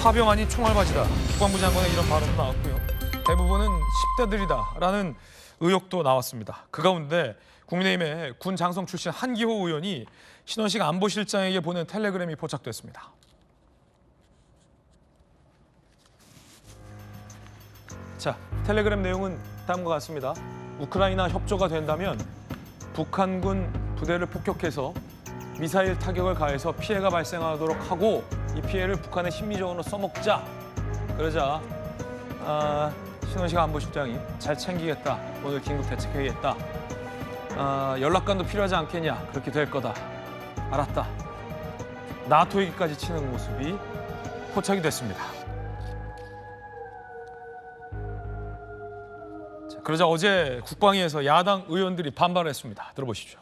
파병 아닌 총알바지다. 국방부 장관의 이런 발언도 나왔고요. 대부분은 10대들이다라는 의혹도 나왔습니다. 그 가운데 국민의힘의 군 장성 출신 한기호 의원이 신원식 안보실장에게 보낸 텔레그램이 포착됐습니다. 자, 텔레그램 내용은 다음과 같습니다. 우크라이나 협조가 된다면 북한군 부대를 폭격해서 미사일 타격을 가해서 피해가 발생하도록 하고 이 피해를 북한에 심리적으로 써먹자. 그러자 신원식 안보실장이 잘 챙기겠다. 오늘 긴급 대책회의했다. 연락관도 필요하지 않겠냐. 그렇게 될 거다. 알았다. 나토 얘기까지 치는 모습이 포착이 됐습니다. 자, 그러자 어제 국방위에서 야당 의원들이 반발했습니다. 들어보시죠.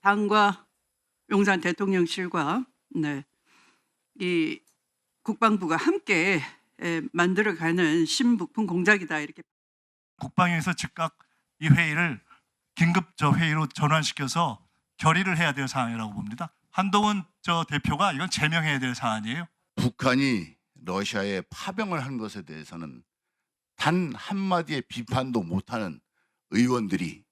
당과 용산 대통령실과 이 국방부가 함께 만들어가는 신부품 공작이다 이렇게. 국방위에서 즉각 이 회의를 긴급 회의로 전환시켜서 결의를 해야 될 사안이라고 봅니다. 한동훈 대표가 이건 제명해야 될 사안이에요. 북한이 러시아에 파병을 한 것에 대해서는 단 한마디의 비판도 못하는 의원들이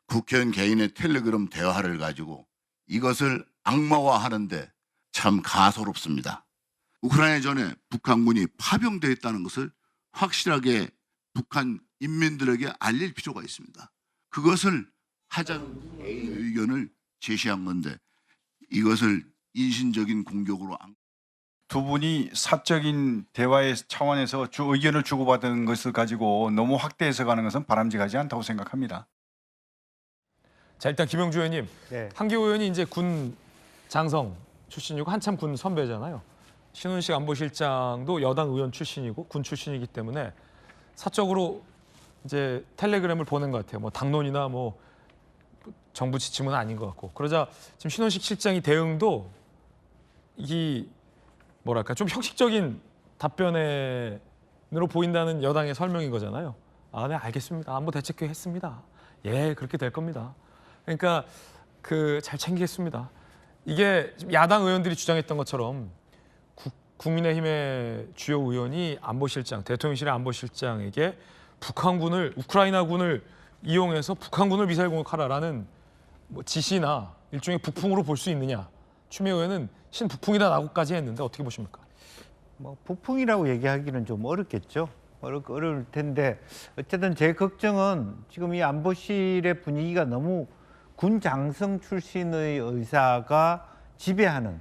국회의원 개인의 텔레그램 대화를 가지고 이것을 악마화하는데 참 가소롭습니다. 우크라이나 전에 북한군이 파병되어 있다는 것을 확실하게 북한 인민들에게 알릴 필요가 있습니다. 그것을 하자는 의견을 제시한 건데 이것을 인신적인 공격으로 두 분이 사적인 대화의 차원에서 의견을 주고받은 것을 가지고 너무 확대해서 가는 것은 바람직하지 않다고 생각합니다. 자, 일단 김영주 의원님, 네. 한기호 의원이 이제 군 장성 출신이고 한참 군 선배잖아요. 신원식 안보실장도 여당 의원 출신이고 군 출신이기 때문에 사적으로 이제 텔레그램을 보낸 것 같아요. 뭐 당론이나 뭐 정부 지침은 아닌 것 같고. 그러자 지금 신원식 실장이 대응도 이 뭐랄까 좀 형식적인 답변으로 보인다는 여당의 설명인 거잖아요. 아, 네, 알겠습니다. 안보 대책회의 했습니다. 예, 그렇게 될 겁니다. 그러니까 잘 챙기겠습니다. 이게 야당 의원들이 주장했던 것처럼 국민의힘의 주요 의원이 안보실장, 대통령실의 안보실장에게 북한군을 우크라이나군을 이용해서 북한군을 미사일 공격하라라는 뭐 지시나 일종의 북풍으로 볼 수 있느냐. 추미애 의원은 신북풍이다 라고까지 했는데 어떻게 보십니까? 뭐 북풍이라고 얘기하기는 좀 어렵겠죠. 어려울 텐데 어쨌든 제 걱정은 지금 이 안보실의 분위기가 너무 군 장성 출신의 의사가 지배하는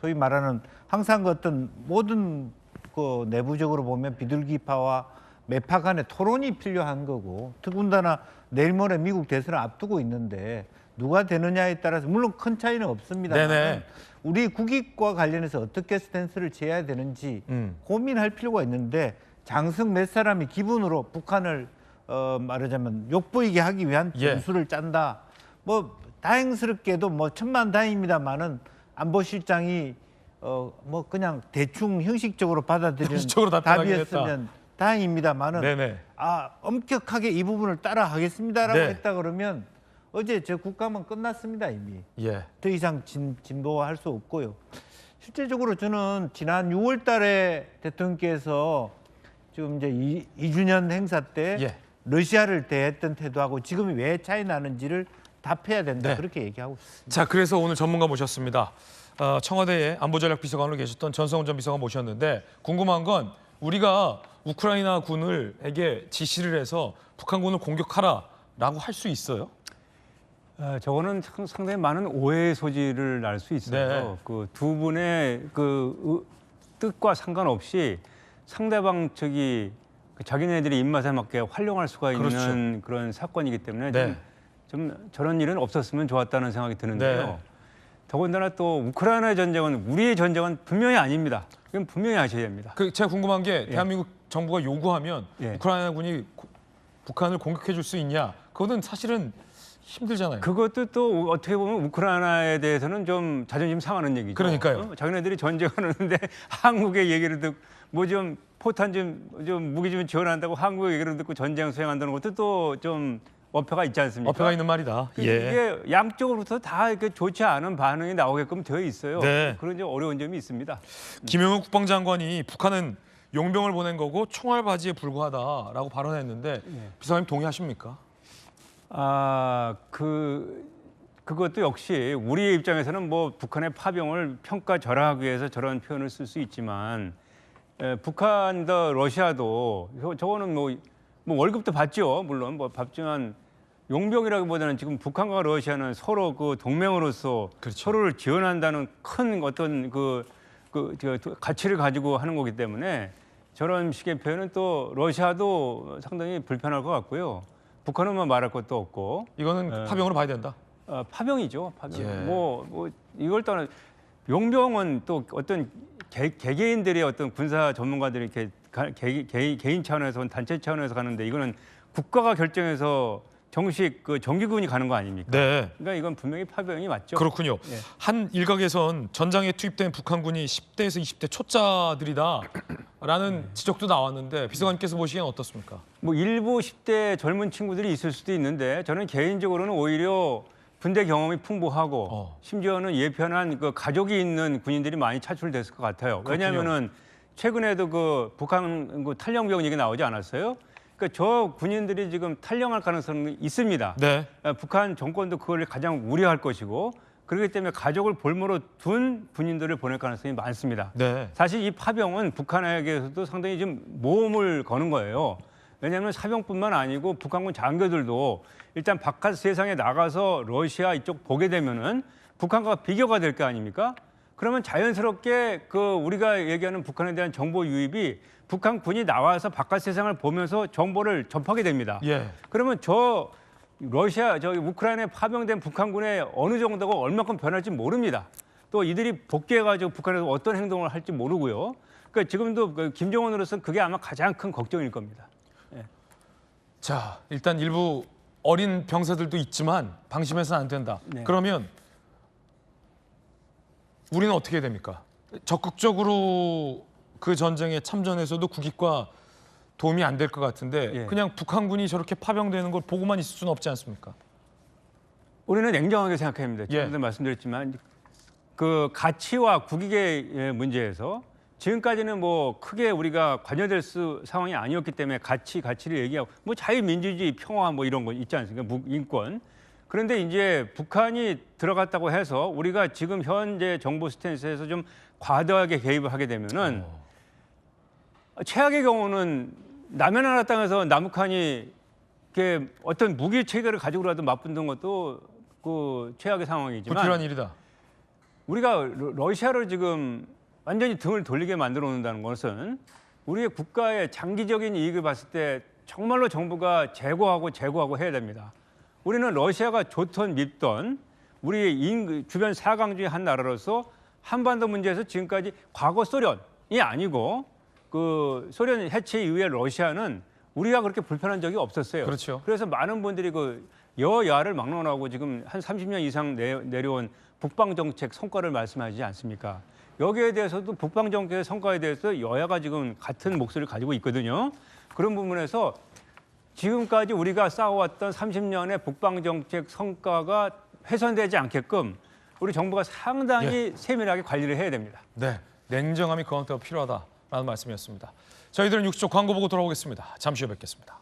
소위 말하는 항상 그 어떤 모든 그 내부적으로 보면 비둘기파와 매파 간의 토론이 필요한 거고 더군다나 내일 모레 미국 대선을 앞두고 있는데 누가 되느냐에 따라서 물론 큰 차이는 없습니다만 우리 국익과 관련해서 어떻게 스탠스를 취해야 되는지 고민할 필요가 있는데 장성 몇 사람이 기분으로 북한을 말하자면 욕보이게 하기 위한 전술을 짠다. 뭐 다행스럽게도 뭐 천만다행입니다만은 안보실장이 뭐 그냥 대충 형식적으로 받아들이는 답이었으면 다행입니다만은 엄격하게 이 부분을 따라하겠습니다라고 했다 그러면 어제 저 국감은 끝났습니다 이미. 더 이상 진보할 수 없고요. 실제적으로 저는 지난 6월달에 대통령께서 지금 이제 2주년 행사 때 러시아를 대했던 태도하고 지금이 왜 차이 나는지를 답해야 된다 그렇게 얘기하고 있습니다. 자, 그래서 오늘 전문가 모셨습니다. 청와대에 안보전략비서관으로 계셨던 전성훈 전 비서관 모셨는데 궁금한 건 우리가 우크라이나 군을에게 지시를 해서 북한군을 공격하라라고 할 수 있어요? 저거는 상당히 많은 오해의 소지를 날 수 있어요. 그 두 분의 뜻과 상관없이 상대방 자기네들이 입맛에 맞게 활용할 수가 있는 그런 사건이기 때문에 좀 저런 일은 없었으면 좋았다는 생각이 드는데요. 더군다나 또 우크라이나 전쟁은 우리의 전쟁은 분명히 아닙니다. 이건 분명히 아셔야 됩니다. 제가 궁금한 게 대한민국 정부가 요구하면 우크라이나군이 북한을 공격해 줄 수 있냐? 그거는 사실은 힘들잖아요. 그것도 또 어떻게 보면 우크라이나에 대해서는 좀 자존심 상하는 얘기죠. 그러니까요. 자기네들이 전쟁하는데 한국의 얘기를 듣고 뭐 좀 포탄 좀 무기 좀 지원한다고 한국의 얘기를 듣고 전쟁 수행한다는 것도 또 좀 어폐가 있지 않습니까? 어폐가 있는 말이다. 예. 이게 양쪽으로부터 다 이렇게 좋지 않은 반응이 나오게끔 되어 있어요. 네. 그런 좀 어려운 점이 있습니다. 김영우 국방장관이 북한은 용병을 보낸 거고 총알 바지에 불과하다라고 발언했는데 비서관님 동의하십니까? 그것도 역시 우리의 입장에서는 뭐 북한의 파병을 평가절하하기 위해서 저런 표현을 쓸 수 있지만 북한도 러시아도 저거는 뭐 월급도 받죠. 물론 뭐 받지만 용병이라기보다는 지금 북한과 러시아는 서로 그 동맹으로서 그렇죠. 서로를 지원한다는 큰 어떤 저 가치를 가지고 하는 거기 때문에 저런 식의 표현은 또 러시아도 상당히 불편할 것 같고요. 북한은 뭐 말할 것도 없고 이거는 파병으로 봐야 된다. 파병이죠. 파병. 예. 뭐 이걸 떠나 용병은 또 어떤 개개인들의 어떤 군사 전문가들이 이렇게 개인 차원에서 단체 차원에서 가는데 이거는 국가가 결정해서 정식 그 정규군이 가는 거 아닙니까? 네. 그러니까 이건 분명히 파병이 맞죠. 그렇군요. 예. 한 일각에선 전장에 투입된 북한군이 10대에서 20대 초짜들이다라는 지적도 나왔는데 비서관님께서 보시기엔 어떻습니까? 뭐 일부 10대 젊은 친구들이 있을 수도 있는데 저는 개인적으로는 오히려 군대 경험이 풍부하고 심지어는 예편한 그 가족이 있는 군인들이 많이 차출됐을 것 같아요. 왜냐하면은 최근에도 그 북한 그 탈영병 얘기 나오지 않았어요? 그러니까 저 군인들이 지금 탈영할 가능성이 있습니다. 네. 북한 정권도 그걸 가장 우려할 것이고 그렇기 때문에 가족을 볼모로 둔 군인들을 보낼 가능성이 많습니다. 네. 사실 이 파병은 북한에게서도 상당히 좀 모험을 거는 거예요. 왜냐하면 사병뿐만 아니고 북한군 장교들도 일단 바깥 세상에 나가서 러시아 이쪽 보게 되면은 북한과 비교가 될 거 아닙니까? 그러면 자연스럽게 그 우리가 얘기하는 북한에 대한 정보 유입이 북한 군이 나와서 바깥 세상을 보면서 정보를 접하게 됩니다. 예. 그러면 저 우크라이나에 파병된 북한군의 어느 정도가 얼마큼 변할지 모릅니다. 또 이들이 복귀해가지고 북한에서 어떤 행동을 할지 모르고요. 그러니까 지금도 그 김정은으로서는 그게 아마 가장 큰 걱정일 겁니다. 자, 일단 일부 어린 병사들도 있지만 방심해서는 안 된다. 네. 그러면 우리는 어떻게 해야 됩니까? 적극적으로 그 전쟁에 참전해서도 국익과 도움이 안 될 것 같은데 예. 그냥 북한군이 저렇게 파병되는 걸 보고만 있을 수는 없지 않습니까? 우리는 냉정하게 생각해야 합니다. 예. 지금도 말씀드렸지만 그 가치와 국익의 문제에서 지금까지는 뭐 크게 우리가 관여될 상황이 아니었기 때문에 가치를 얘기하고 뭐 자유민주주의, 평화 뭐 이런 거 있지 않습니까? 인권. 그런데 이제 북한이 들어갔다고 해서 우리가 지금 현재 정보 스탠스에서 좀 과도하게 개입을 하게 되면은 최악의 경우는 남의 나라 땅에서 남북한이 이렇게 어떤 무기 체계를 가지고라도 맞붙는 것도 그 최악의 상황이지만 불필요한 일이다. 우리가 러시아를 지금 완전히 등을 돌리게 만들어 놓는다는 것은 우리의 국가의 장기적인 이익을 봤을 때 정말로 정부가 제고하고 해야 됩니다. 우리는 러시아가 좋던 밉던 우리 주변 4강 중에 한 나라로서 한반도 문제에서 지금까지 과거 소련이 아니고 그 소련 해체 이후에 러시아는 우리가 그렇게 불편한 적이 없었어요. 그렇죠. 그래서 많은 분들이 그 여야를 막론하고 지금 한 30년 이상 내려온 북방 정책 성과를 말씀하시지 않습니까? 여기에 대해서도 북방 정책의 성과에 대해서 여야가 지금 같은 목소리를 가지고 있거든요. 그런 부분에서 지금까지 우리가 쌓아왔던 30년의 북방 정책 성과가 훼손되지 않게끔 우리 정부가 상당히 세밀하게 관리를 해야 됩니다. 네, 냉정함이 그만큼 필요하다라는 말씀이었습니다. 저희들은 6초 광고 보고 돌아오겠습니다. 잠시 후에 뵙겠습니다.